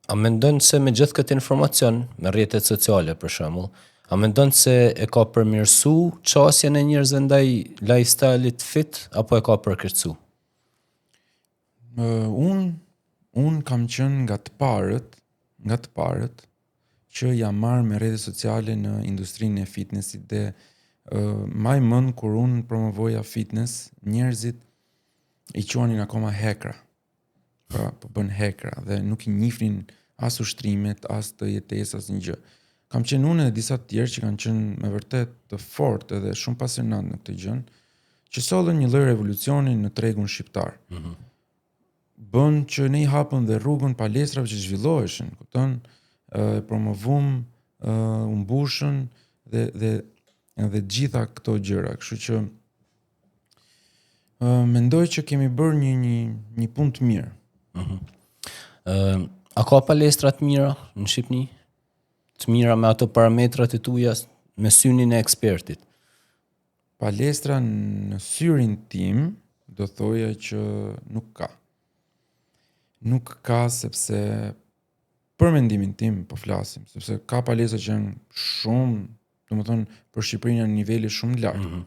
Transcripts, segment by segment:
A mendon se me gjithë këtë informacion, me rrjetet sociale për shembull, a mendon se e ka përmirësu qasjen e njerëzve ndaj lifestyle-it fit apo e ka përkeqësu? Un kam qenë nga të parët që jam marrë me rrjetet sociale në industrinë e fitnessit dhe maj mend kur un promovoja fitness, njerëzit i quanin akoma hekra. Pra, po bën hekra dhe nuk i njihnin as ushtrimet, as të jetesës, as një gjë. Kam qenë unë edhe disa të tjerë që kanë qenë me vërtet të fortë edhe shumë pasionant në këtë gjë, që sollën një lloj revolucioni në tregun shqiptar. Bën që ne i hapëm dhe rrugën palestrave që zhvilloheshin, kupton, promovum, u mbushën dhe gjitha këto gjëra, kështu që mendoj që kemi bërë një punë të mirë. A ka palestra të mira në Shqipëni? Të mira me ato parametrat e tuja me synin e ekspertit? Palestra në syrin tim do thoja që nuk ka. Nuk ka sepse për mendimin tim po flasim, sepse ka palestra që janë shumë, domethënë për Shqipërinë janë nivele shumë lartë.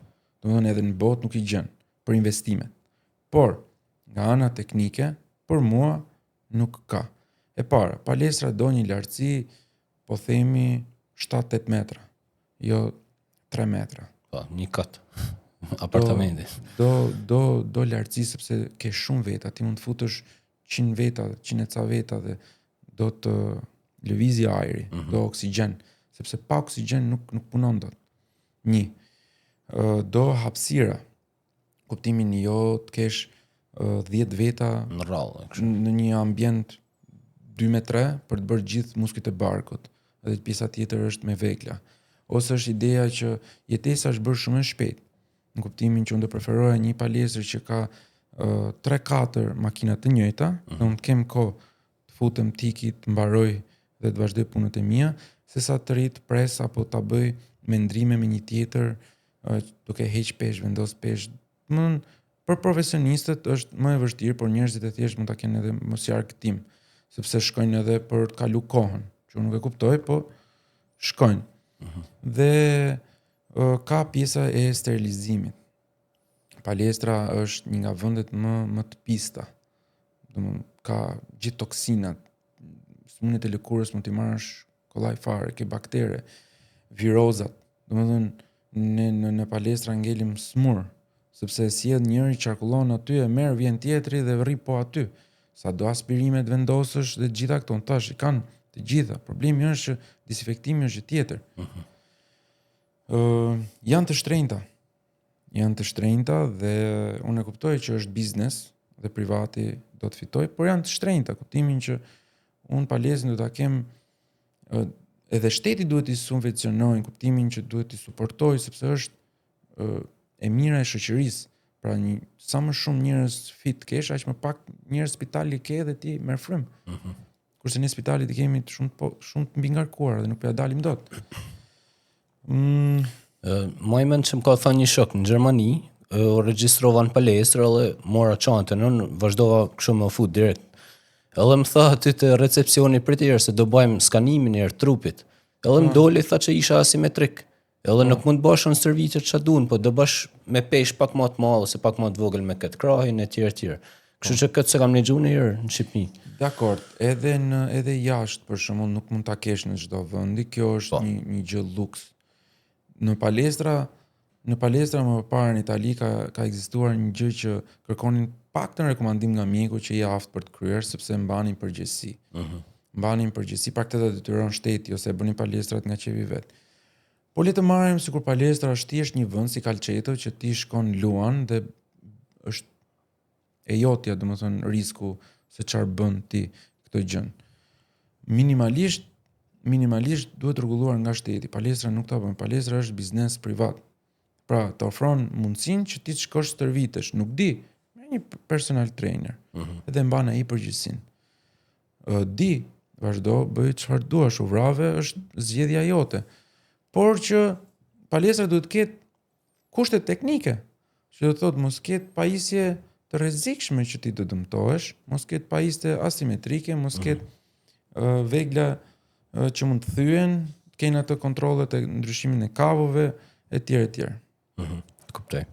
Domethënë edhe në botë nuk i gjen për investimet. Por nga ana teknike, për mua nuk ka. E para, palestra do një lartësi, po themi 7-8 metra, jo 3 metra. Po, një kat apartamenti. Do lartësi sepse ke shumë veta, ti mund të futësh 100 veta, 100 e ca veta dhe do të lëvizë ajri, do oksigjen, sepse pa oksigjen nuk punon dot. Do hapësira, kuptimin jo të kesh 10 veta në rrallë, në një ambient 2-3 për të bërë gjithë muskujt e barkut, edhe pjesa tjetër është me vegla. Ose është ideja që jetesa është bërë shumë e shpejtë, në kuptimin që unë do preferoja një palestër që ka 3-4 makina të njëjta, dhe unë kem kohë të futem tikit, të mbaroj dhe të vazhdoj punët e mia, sesa të rrit pres apo ta bëj me ndrime me një tjetër, duke heq pesh, vendos pesh. Për profesionistët është më e vështirë, por njerëzit e thjesht mund ta kenë edhe mos i argëtim, sepse shkojnë edhe për të kalu kohën, që unë nuk e kuptoj, po shkojnë. Dhe ka pjesa e sterilizimit. Palestra është një nga vendet më të pista. Domethënë ka gjithë toksinat, sëmundjet e lëkurës mund t'i marrësh kollaj fare, ke baktere, virozat. Domethënë në palestra ngelim smur, sepse sjell njëri qarkullon aty, e merr vjen tjetri dhe rri po aty. Sa do aspirimet vendosësh dhe gjitha këto, tash i kanë të gjitha. Problemi është që disinfektimi është tjetër. Janë të shtrenjta dhe unë e kuptoj që është biznes dhe privati do të fitoj, por janë të shtrenjta, kuptimin që unë palestrën do ta kem edhe shteti duhet i subvencionojë, kuptimin që duhet i suportoj sepse është e mira e shoqërisë. Pra sa më shumë njerëz fit kesh, aq më pak njerëz spitali ke dhe ti merr frym. Kurse ne spitalit i kemi shumë të mbingarkuar dhe nuk po ja dalim dot. Më mend që më ka thënë një shok në Gjermani, u regjistrova në palestër dhe mora çantën, unë vazhdova kështu me u fut direkt. Edhe më tha aty te recepcioni pritëherë se do bëjmë skanimin e trupit. Edhe më doli tha që isha asimetrik. Edhe nuk mund të bësh në servitje ç'a duan, po do bësh me pesh pak më të madh ose pak më të vogël me këtë krahin e tjerë. Kështu që këtë se kam lexuar një herë në Shqipëri. Dakor, edhe jashtë për shembull nuk mund ta kesh në çdo vendi, kjo është një gjë luks. Në palestra më parë në Itali ka ekzistuar një gjë që kërkonin paktën rekomandim nga mjeku që i aftë për të kryer sepse mbanin përgjegjësi. Mbanin përgjegjësi, pra këtë do detyron shteti ose bënin palestrat nga qefi vet. Po le të marrim sikur palestra është thjesht një vend si Calceto që ti shkon luan dhe është e jotja, domethënë risku se çfarë bën ti këtë gjë. Minimalisht duhet rregulluar nga shteti. Palestra nuk ta bën. Palestra është biznes privat. Pra, të ofron mundësinë që ti të shkosh stërvitesh, nuk di, me një personal trainer. Edhe mban ai përgjegjësinë. Di, vazhdo, bëj çfarë duash, u vrave, është zgjedhja jote. Por që palestra duhet të ketë kushte teknike, që do të thotë mos ketë pajisje të rrezikshme që ti të dëmtohesh, mos ketë pajisje asimetrike, mos ketë vegla që mund të thyen, të kenë atë kontrollet e ndryshimin e kavove etj etj. Kuptoj.